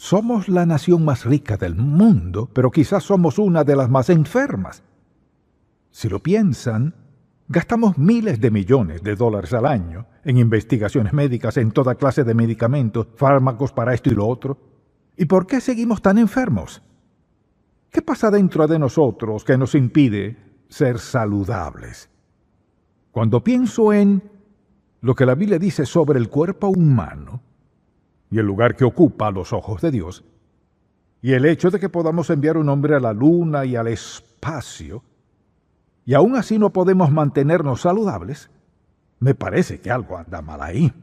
Somos la nación más rica del mundo, pero quizás somos una de las más enfermas. Si lo piensan, gastamos miles de millones de dólares al año en investigaciones médicas, en toda clase de medicamentos, fármacos para esto y lo otro. ¿Y por qué seguimos tan enfermos? ¿Qué pasa dentro de nosotros que nos impide ser saludables? Cuando pienso en lo que la Biblia dice sobre el cuerpo humano y el lugar que ocupa a los ojos de Dios, y el hecho de que podamos enviar un hombre a la luna y al espacio, y aún así no podemos mantenernos saludables, me parece que algo anda mal ahí.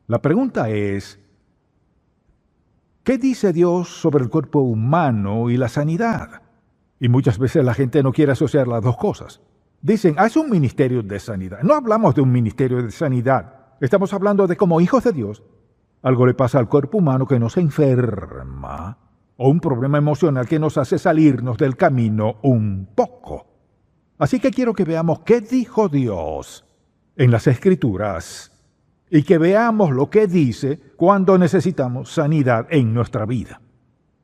La pregunta es, ¿qué dice Dios sobre el cuerpo humano y la sanidad? Y muchas veces la gente no quiere asociar las dos cosas. Dicen, es un ministerio de sanidad. No hablamos de un ministerio de sanidad. Estamos hablando de como hijos de Dios. Algo le pasa al cuerpo humano que nos enferma, o un problema emocional que nos hace salirnos del camino un poco. Así que quiero que veamos qué dijo Dios en las Escrituras y que veamos lo que dice cuando necesitamos sanidad en nuestra vida.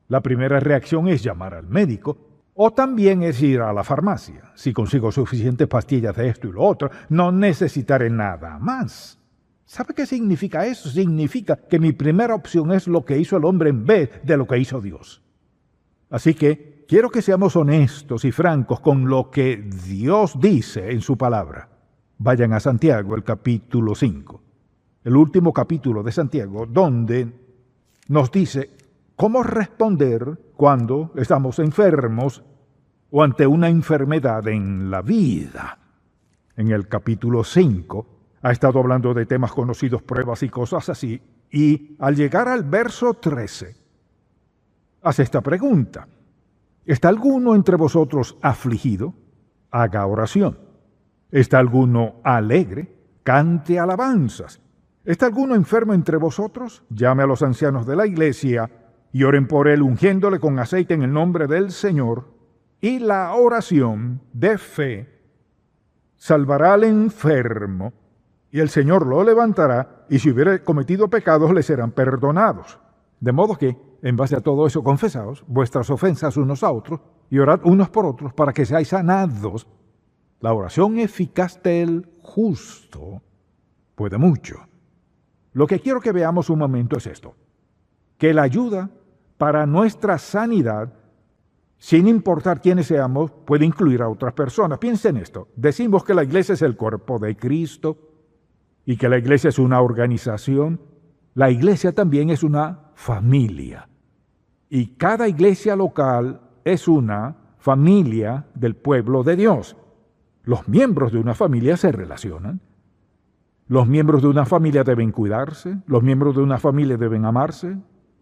La primera reacción es llamar al médico, o también es ir a la farmacia. Si consigo suficientes pastillas de esto y lo otro, no necesitaré nada más. ¿Sabe qué significa eso? Significa que mi primera opción es lo que hizo el hombre en vez de lo que hizo Dios. Así que quiero que seamos honestos y francos con lo que Dios dice en su palabra. Vayan a Santiago, el capítulo 5, el último capítulo de Santiago, donde nos dice cómo responder cuando estamos enfermos o ante una enfermedad en la vida. En el capítulo 5 ha estado hablando de temas conocidos, pruebas y cosas así, y al llegar al verso 13, hace esta pregunta. ¿Está alguno entre vosotros afligido? Haga oración. ¿Está alguno alegre? Cante alabanzas. ¿Está alguno enfermo entre vosotros? Llame a los ancianos de la iglesia y oren por él, ungiéndole con aceite en el nombre del Señor. Y la oración de fe salvará al enfermo, y el Señor lo levantará, y si hubiere cometido pecados le serán perdonados. De modo que, en base a todo eso, confesaos vuestras ofensas unos a otros, y orad unos por otros para que seáis sanados. La oración eficaz del justo puede mucho. Lo que quiero que veamos un momento es esto, que la ayuda para nuestra sanidad, sin importar quiénes seamos, puede incluir a otras personas. Piensen en esto, decimos que la iglesia es el cuerpo de Cristo, y que la iglesia es una organización. La iglesia también es una familia. Y cada iglesia local es una familia del pueblo de Dios. Los miembros de una familia se relacionan. Los miembros de una familia deben cuidarse. Los miembros de una familia deben amarse.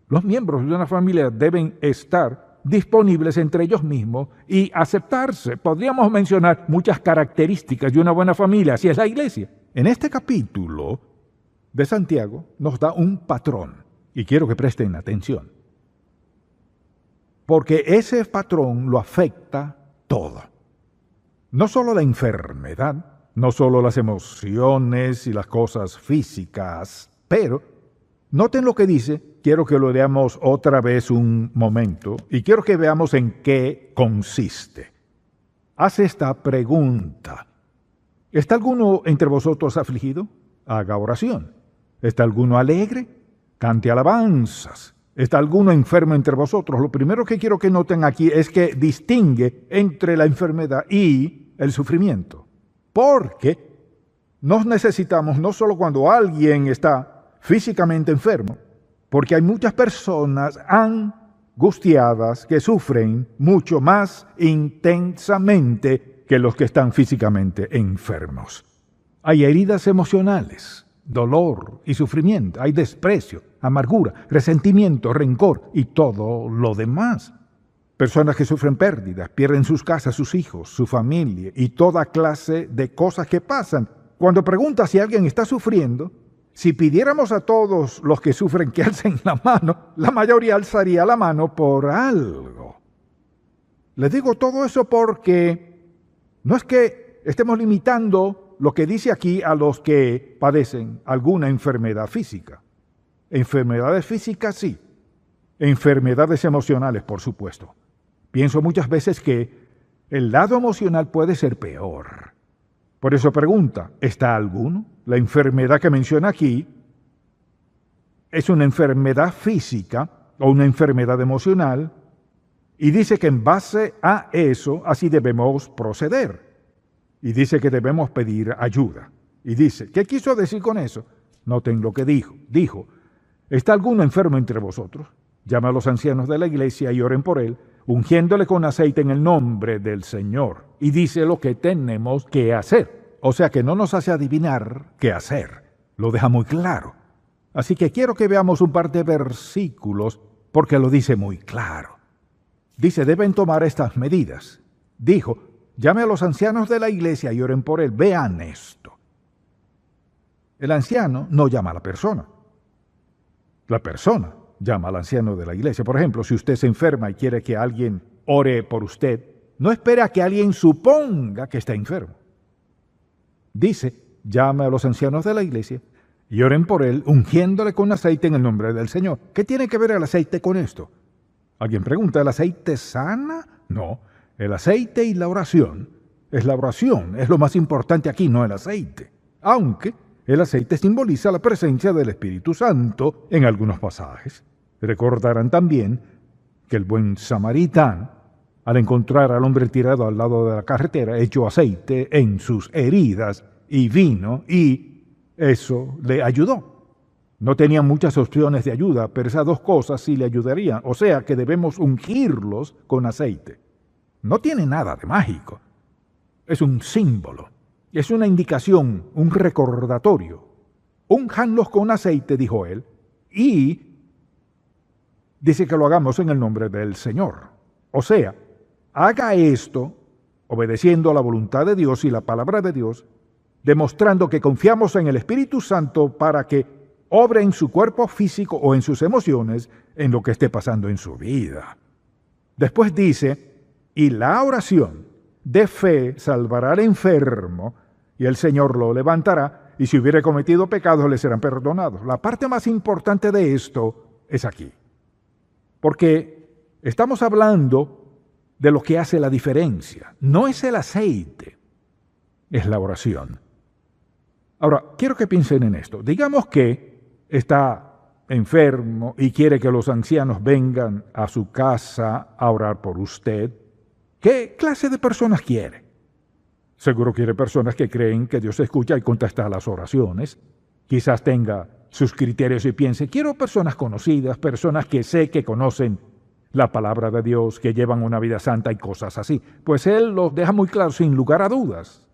Los miembros de una familia deben estar disponibles entre ellos mismos y aceptarse. Podríamos mencionar muchas características de una buena familia, así es la iglesia. En este capítulo de Santiago nos da un patrón, y quiero que presten atención, porque ese patrón lo afecta todo. No solo la enfermedad, no solo las emociones y las cosas físicas, pero noten lo que dice. Quiero que lo leamos otra vez un momento y quiero que veamos en qué consiste. Hace esta pregunta. ¿Está alguno entre vosotros afligido? Haga oración. ¿Está alguno alegre? Cante alabanzas. ¿Está alguno enfermo entre vosotros? Lo primero que quiero que noten aquí es que distingue entre la enfermedad y el sufrimiento. Porque nos necesitamos no solo cuando alguien está físicamente enfermo, porque hay muchas personas angustiadas que sufren mucho más intensamente que los que están físicamente enfermos. Hay heridas emocionales, dolor y sufrimiento, hay desprecio, amargura, resentimiento, rencor y todo lo demás. Personas que sufren pérdidas, pierden sus casas, sus hijos, su familia y toda clase de cosas que pasan. Cuando preguntas si alguien está sufriendo, si pidiéramos a todos los que sufren que alcen la mano, la mayoría alzaría la mano por algo. Les digo todo eso porque no es que estemos limitando lo que dice aquí a los que padecen alguna enfermedad física. Enfermedades físicas sí, enfermedades emocionales, por supuesto. Pienso muchas veces que el lado emocional puede ser peor. Por eso pregunta, ¿está alguno? La enfermedad que menciona aquí es una enfermedad física o una enfermedad emocional, y dice que en base a eso así debemos proceder. Y dice que debemos pedir ayuda. Y dice, ¿qué quiso decir con eso? Noten lo que dijo. Dijo, ¿está alguno enfermo entre vosotros? Llama a los ancianos de la iglesia y oren por él, ungiéndole con aceite en el nombre del Señor. Y dice lo que tenemos que hacer. O sea que no nos hace adivinar qué hacer. Lo deja muy claro. Así que quiero que veamos un par de versículos porque lo dice muy claro. Dice, deben tomar estas medidas. Dijo, llame a los ancianos de la iglesia y oren por él. Vean esto. El anciano no llama a la persona. La persona llama al anciano de la iglesia. Por ejemplo, si usted se enferma y quiere que alguien ore por usted, no espera a que alguien suponga que está enfermo. Dice, llame a los ancianos de la iglesia y oren por él, ungiéndole con aceite en el nombre del Señor. ¿Qué tiene que ver el aceite con esto? Alguien pregunta, ¿el aceite sana? No, el aceite y la oración. Es la oración, es lo más importante aquí, no el aceite. Aunque el aceite simboliza la presencia del Espíritu Santo en algunos pasajes. Recordarán también que el buen samaritano, al encontrar al hombre tirado al lado de la carretera, echó aceite en sus heridas y vino, y eso le ayudó. No tenía muchas opciones de ayuda, pero esas dos cosas sí le ayudarían. O sea que debemos ungirlos con aceite. No tiene nada de mágico. Es un símbolo. Es una indicación, un recordatorio. Únjanlos con aceite, dijo él, y dice que lo hagamos en el nombre del Señor. O sea, haga esto obedeciendo a la voluntad de Dios y la palabra de Dios, demostrando que confiamos en el Espíritu Santo para que obre en su cuerpo físico o en sus emociones, en lo que esté pasando en su vida. Después dice, y la oración de fe salvará al enfermo, y el Señor lo levantará, y si hubiere cometido pecados le serán perdonados. La parte más importante de esto es aquí, porque estamos hablando de lo que hace la diferencia. No es el aceite, es la oración. Ahora, quiero que piensen en esto. Digamos que está enfermo y quiere que los ancianos vengan a su casa a orar por usted. ¿Qué clase de personas quiere? Seguro quiere personas que creen que Dios escucha y contesta las oraciones. Quizás tenga sus criterios y piense, quiero personas conocidas, personas que sé que conocen la palabra de Dios, que llevan una vida santa y cosas así. Pues Él los deja muy claro, sin lugar a dudas.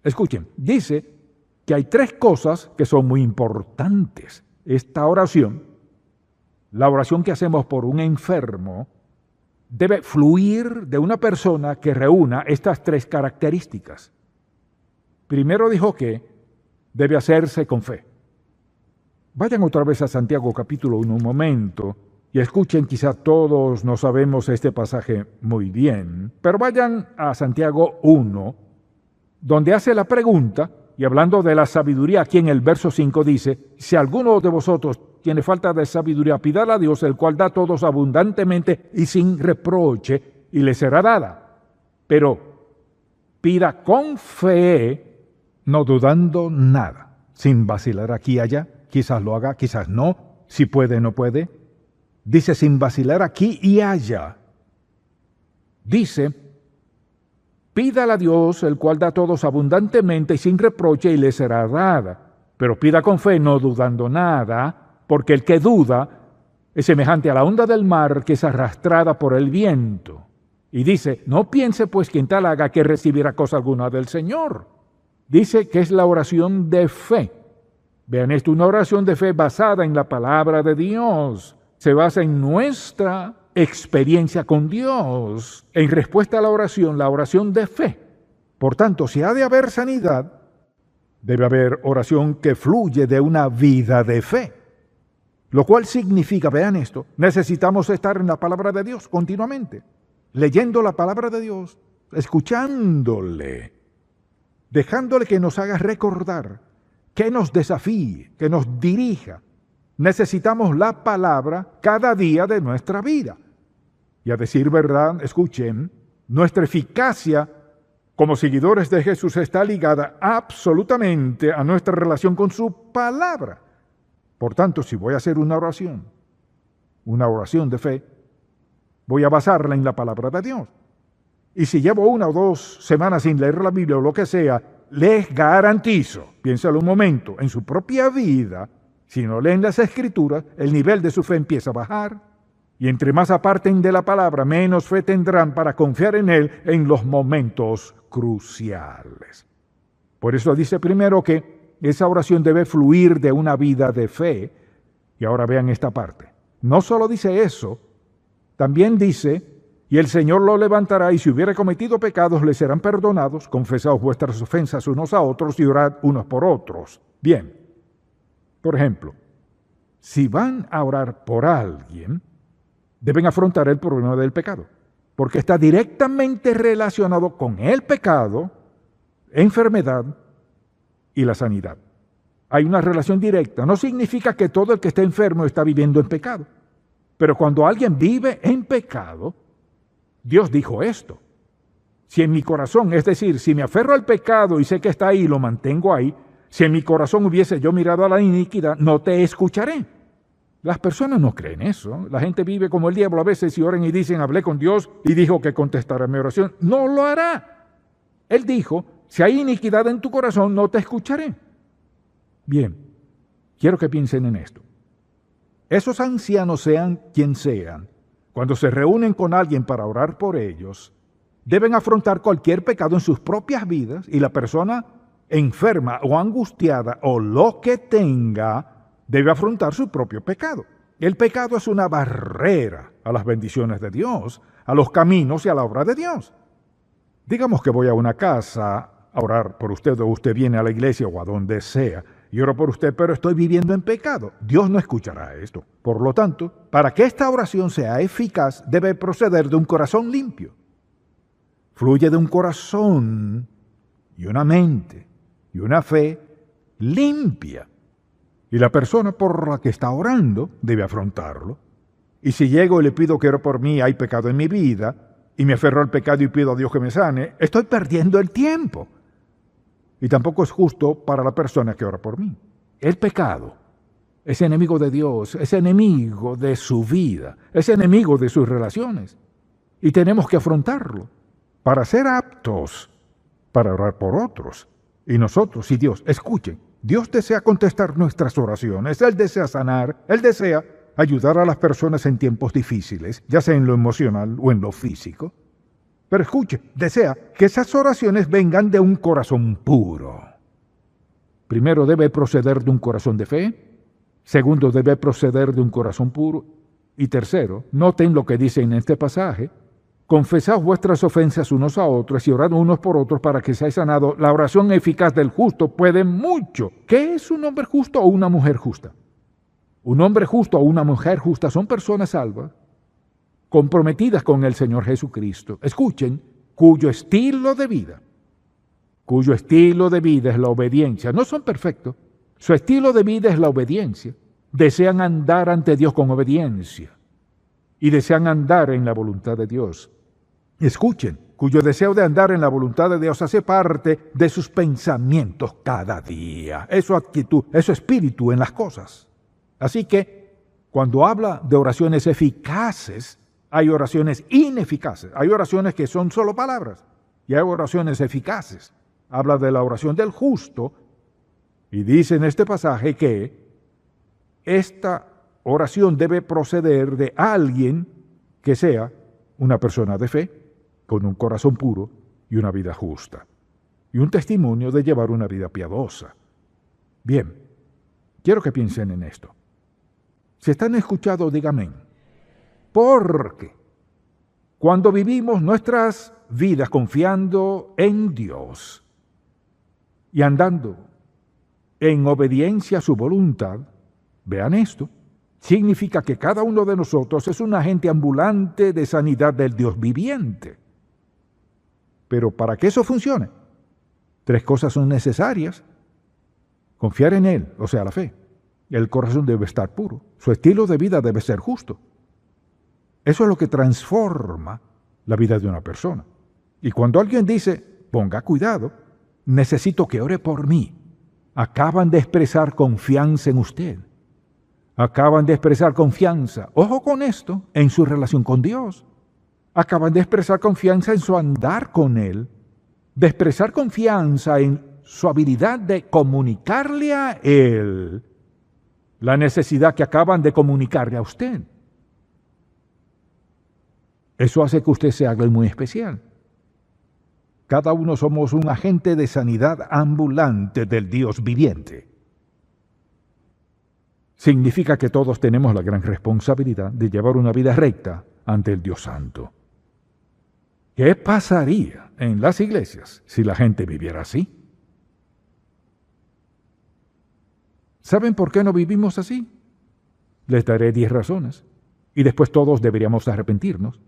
Escuchen, dice que hay tres cosas que son muy importantes. Esta oración, la oración que hacemos por un enfermo, debe fluir de una persona que reúna estas tres características. Primero dijo que debe hacerse con fe. Vayan otra vez a Santiago capítulo 1 un momento y escuchen, quizá todos no sabemos este pasaje muy bien, pero vayan a Santiago 1, donde hace la pregunta, y hablando de la sabiduría, aquí en el verso 5 dice, si alguno de vosotros tiene falta de sabiduría, pídala a Dios, el cual da a todos abundantemente y sin reproche, y le será dada. Pero pida con fe, no dudando nada, sin vacilar aquí y allá, quizás lo haga, quizás no, si puede, no puede. Dice sin vacilar aquí y allá. Dice, pídala a Dios, el cual da a todos abundantemente y sin reproche, y le será dada. Pero pida con fe, no dudando nada, porque el que duda es semejante a la onda del mar que es arrastrada por el viento. Y dice, no piense pues quien tal haga que recibirá cosa alguna del Señor. Dice que es la oración de fe. Vean esto, una oración de fe basada en la palabra de Dios. Se basa en nuestra experiencia con Dios. En respuesta a la oración de fe. Por tanto, si ha de haber sanidad, debe haber oración que fluye de una vida de fe. Lo cual significa, vean esto, necesitamos estar en la palabra de Dios continuamente, leyendo la palabra de Dios, escuchándole, dejándole que nos haga recordar, que nos desafíe, que nos dirija, necesitamos la palabra cada día de nuestra vida. Y a decir verdad, escuchen, nuestra eficacia como seguidores de Jesús está ligada absolutamente a nuestra relación con su palabra. Por tanto, si voy a hacer una oración de fe, voy a basarla en la palabra de Dios. Y si llevo 1 o 2 semanas sin leer la Biblia o lo que sea, les garantizo, piénsalo un momento, en su propia vida, si no leen las Escrituras, el nivel de su fe empieza a bajar. Y entre más aparten de la palabra, menos fe tendrán para confiar en Él en los momentos cruciales. Por eso dice primero que esa oración debe fluir de una vida de fe. Y ahora vean esta parte. No solo dice eso, también dice, y el Señor lo levantará, y si hubiere cometido pecados, le serán perdonados, confesaos vuestras ofensas unos a otros y orad unos por otros. Bien, por ejemplo, si van a orar por alguien, deben afrontar el problema del pecado, porque está directamente relacionado con el pecado, enfermedad y la sanidad. Hay una relación directa. No significa que todo el que está enfermo está viviendo en pecado, pero cuando alguien vive en pecado, Dios dijo esto: si en mi corazón, es decir, si me aferro al pecado y sé que está ahí y lo mantengo ahí, si en mi corazón hubiese yo mirado a la iniquidad, no te escucharé. Las personas no creen eso. La gente vive como el diablo a veces y oran y dicen, hablé con Dios y dijo que contestará mi oración. No lo hará. Él dijo, si hay iniquidad en tu corazón, no te escucharé. Bien, quiero que piensen en esto. Esos ancianos, sean quien sean, cuando se reúnen con alguien para orar por ellos, deben afrontar cualquier pecado en sus propias vidas y la persona enferma o angustiada o lo que tenga debe afrontar su propio pecado. El pecado es una barrera a las bendiciones de Dios, a los caminos y a la obra de Dios. Digamos que voy a una casa a orar por usted, o usted viene a la iglesia o a donde sea, y oro por usted, pero estoy viviendo en pecado. Dios no escuchará esto. Por lo tanto, para que esta oración sea eficaz, debe proceder de un corazón limpio. Fluye de un corazón y una mente y una fe limpia. Y la persona por la que está orando debe afrontarlo. Y si llego y le pido que ore por mí, hay pecado en mi vida, y me aferro al pecado y pido a Dios que me sane, estoy perdiendo el tiempo. Y tampoco es justo para la persona que ora por mí. El pecado es enemigo de Dios, es enemigo de su vida, es enemigo de sus relaciones. Y tenemos que afrontarlo para ser aptos para orar por otros. Y nosotros y Dios, escuchen, Dios desea contestar nuestras oraciones, Él desea sanar, Él desea ayudar a las personas en tiempos difíciles, ya sea en lo emocional o en lo físico. Pero escuche, desea que esas oraciones vengan de un corazón puro. Primero, debe proceder de un corazón de fe. Segundo, debe proceder de un corazón puro. Y tercero, noten lo que dice en este pasaje: confesad vuestras ofensas unos a otros y orad unos por otros para que seáis sanados. La oración eficaz del justo puede mucho. ¿Qué es un hombre justo o una mujer justa? Un hombre justo o una mujer justa son personas salvas, comprometidas con el Señor Jesucristo. Escuchen, cuyo estilo de vida es la obediencia. No son perfectos. Su estilo de vida es la obediencia. Desean andar ante Dios con obediencia y desean andar en la voluntad de Dios. Escuchen, cuyo deseo de andar en la voluntad de Dios hace parte de sus pensamientos cada día. Es su actitud, es su espíritu en las cosas. Así que, cuando habla de oraciones eficaces, hay oraciones ineficaces. Hay oraciones que son solo palabras y hay oraciones eficaces. Habla de la oración del justo y dice en este pasaje que esta oración debe proceder de alguien que sea una persona de fe, con un corazón puro y una vida justa, y un testimonio de llevar una vida piadosa. Bien, quiero que piensen en esto. Si están escuchando, díganme. Porque cuando vivimos nuestras vidas confiando en Dios y andando en obediencia a su voluntad, vean esto, significa que cada uno de nosotros es un agente ambulante de sanidad del Dios viviente. Pero para que eso funcione, 3 cosas son necesarias: confiar en Él, o sea, la fe; El corazón debe estar puro. Su estilo de vida debe ser justo. Eso es lo que transforma la vida de una persona. Y cuando alguien dice, ponga cuidado, necesito que ore por mí, acaban de expresar confianza en usted. Acaban de expresar confianza, ojo con esto, en su relación con Dios. Acaban de expresar confianza en su andar con Él, de expresar confianza en su habilidad de comunicarle a Él la necesidad que acaban de comunicarle a usted. Eso hace que usted sea alguien muy especial. Cada uno somos un agente de sanidad ambulante del Dios viviente. Significa que todos tenemos la gran responsabilidad de llevar una vida recta ante el Dios Santo. ¿Qué pasaría en las iglesias si la gente viviera así? ¿Saben por qué no vivimos así? Les daré 10 razones y después todos deberíamos arrepentirnos.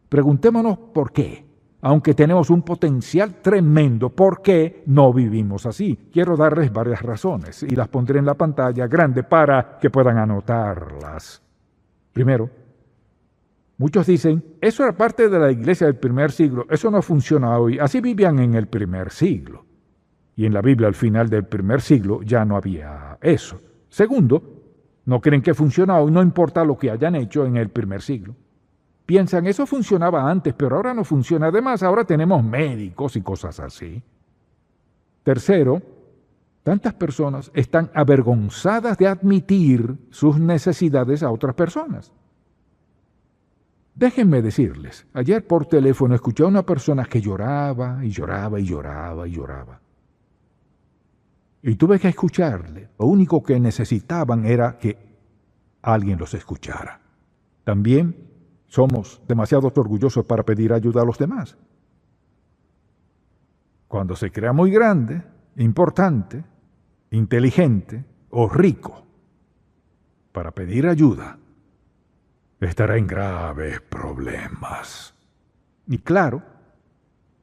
Preguntémonos por qué. Aunque tenemos un potencial tremendo, ¿por qué no vivimos así? Quiero darles varias razones y las pondré en la pantalla grande para que puedan anotarlas. Primero, muchos dicen, eso era parte de la iglesia del primer siglo, eso no funciona hoy, así vivían en el primer siglo. Y en la Biblia al final del primer siglo ya no había eso. Segundo, no creen que funciona hoy, no importa lo que hayan hecho en el primer siglo. Piensan, eso funcionaba antes, pero ahora no funciona. Además, ahora tenemos médicos y cosas así. Tercero, tantas personas están avergonzadas de admitir sus necesidades a otras personas. Déjenme decirles, ayer por teléfono escuché a una persona que lloraba y lloraba y lloraba y lloraba. Y tuve que escucharle. Lo único que necesitaban era que alguien los escuchara. También somos demasiado orgullosos para pedir ayuda a los demás. Cuando se crea muy grande, importante, inteligente o rico para pedir ayuda, estará en graves problemas. Y claro,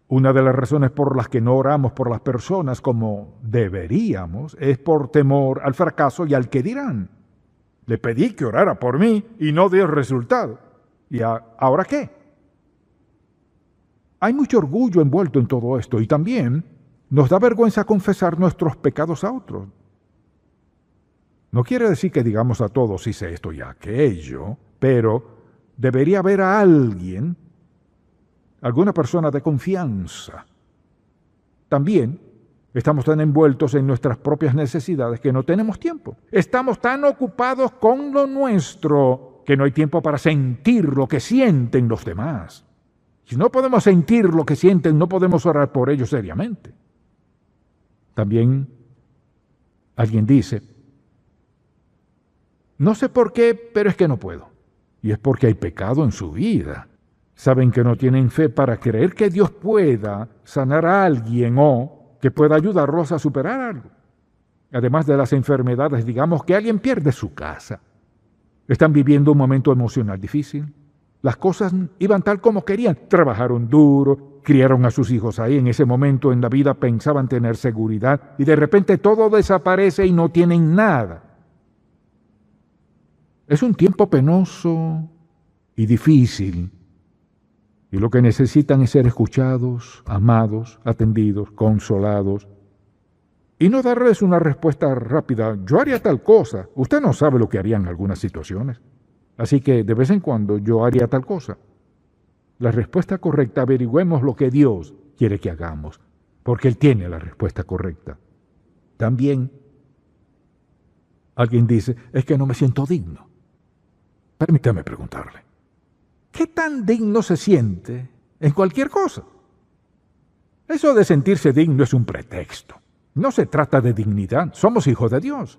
una de las razones por las que no oramos por las personas como deberíamos es por temor al fracaso y al que dirán. Le pedí que orara por mí y no dio resultado. ¿Y ahora qué? Hay mucho orgullo envuelto en todo esto y también nos da vergüenza confesar nuestros pecados a otros. No quiere decir que digamos a todos hice esto y aquello, pero debería haber a alguien, alguna persona de confianza. También estamos tan envueltos en nuestras propias necesidades que no tenemos tiempo. Estamos tan ocupados con lo nuestro que no hay tiempo para sentir lo que sienten los demás. Si no podemos sentir lo que sienten, no podemos orar por ellos seriamente. También alguien dice, no sé por qué, pero es que no puedo. Y es porque hay pecado en su vida. Saben que no tienen fe para creer que Dios pueda sanar a alguien o que pueda ayudarlos a superar algo. Además de las enfermedades, digamos que alguien pierde su casa. Están viviendo un momento emocional difícil. Las cosas iban tal como querían. Trabajaron duro, criaron a sus hijos ahí. En ese momento en la vida pensaban tener seguridad y de repente todo desaparece y no tienen nada. Es un tiempo penoso y difícil. Y lo que necesitan es ser escuchados, amados, atendidos, consolados. Y no darles una respuesta rápida, yo haría tal cosa. Usted no sabe lo que haría en algunas situaciones. Así que de vez en cuando yo haría tal cosa. La respuesta correcta, averigüemos lo que Dios quiere que hagamos, porque Él tiene la respuesta correcta. También alguien dice, es que no me siento digno. Permítame preguntarle, ¿qué tan digno se siente en cualquier cosa? Eso de sentirse digno es un pretexto. No se trata de dignidad, somos hijos de Dios.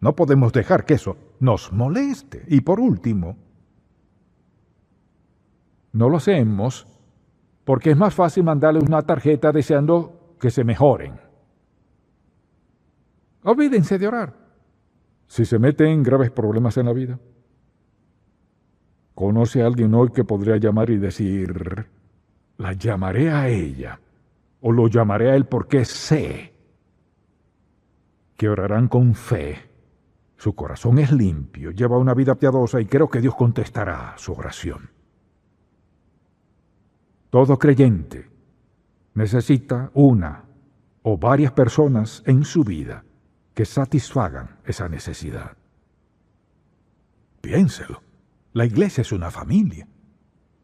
No podemos dejar que eso nos moleste. Y por último, no lo hacemos porque es más fácil mandarles una tarjeta deseando que se mejoren. Olvídense de orar. Si se meten en graves problemas en la vida, ¿conoce a alguien hoy que podría llamar y decir, la llamaré a ella o lo llamaré a él porque sé que orarán con fe Su corazón es limpio, lleva una vida piadosa y creo que Dios contestará su oración. Todo creyente necesita una o varias personas en su vida que satisfagan esa necesidad. Piénselo. La iglesia es una familia,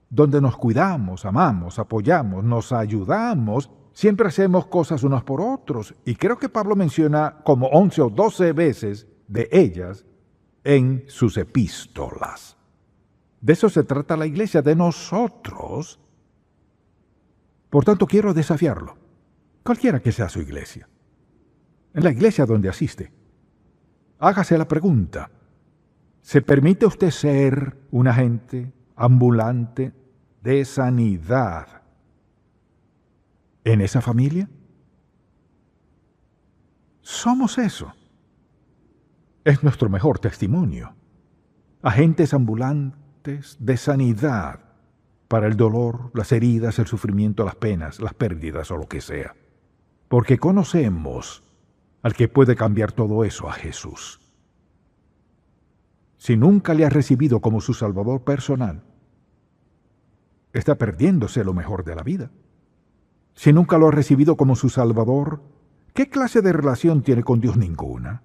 donde nos cuidamos, amamos, apoyamos, nos ayudamos, siempre hacemos cosas unos por otros. Y creo que Pablo menciona como 11 o 12 veces de ellas en sus epístolas. De eso se trata la iglesia, de nosotros. Por tanto, quiero desafiarlo, cualquiera que sea su iglesia. En la iglesia donde asiste, hágase la pregunta: ¿se permite usted ser un agente ambulante de sanidad en esa familia? Somos eso. Es nuestro mejor testimonio. Agentes ambulantes de sanidad para el dolor, las heridas, el sufrimiento, las penas, las pérdidas o lo que sea. Porque conocemos al que puede cambiar todo eso, a Jesús. Si nunca le ha recibido como su Salvador personal, está perdiéndose lo mejor de la vida. Si nunca lo ha recibido como su Salvador, ¿qué clase de relación tiene con Dios? Ninguna.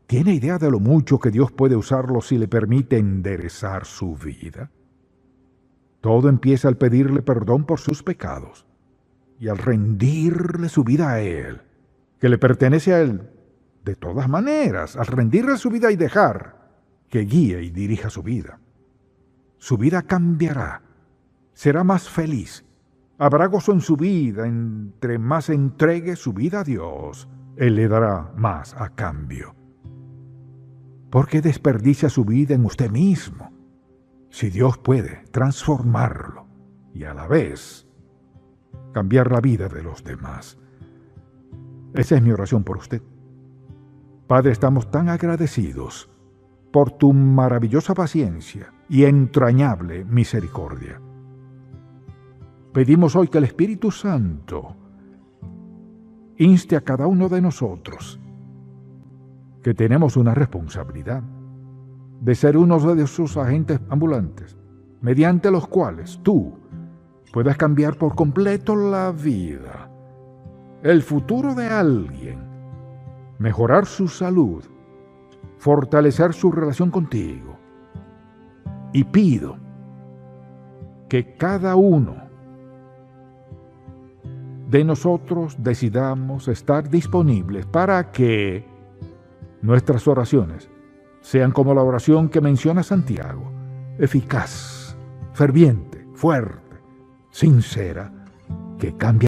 ¿Tiene idea de lo mucho que Dios puede usarlo si le permite enderezar su vida? Todo empieza al pedirle perdón por sus pecados y al rendirle su vida a Él, que le pertenece a Él. De todas maneras, al rendirle su vida y dejar que guíe y dirija su vida cambiará, será más feliz, habrá gozo en su vida. Entre más entregue su vida a Dios, Él le dará más a cambio. ¿Por qué desperdicia su vida en usted mismo, si Dios puede transformarlo y a la vez cambiar la vida de los demás? Esa es mi oración por usted. Padre, estamos tan agradecidos por tu maravillosa paciencia y entrañable misericordia. Pedimos hoy que el Espíritu Santo inste a cada uno de nosotros que tenemos una responsabilidad de ser uno de esos agentes ambulantes, mediante los cuales tú puedas cambiar por completo la vida, el futuro de alguien, mejorar su salud, fortalecer su relación contigo. Y pido que cada uno de nosotros decidamos estar disponibles para que nuestras oraciones sean como la oración que menciona Santiago: eficaz, ferviente, fuerte, sincera, que cambia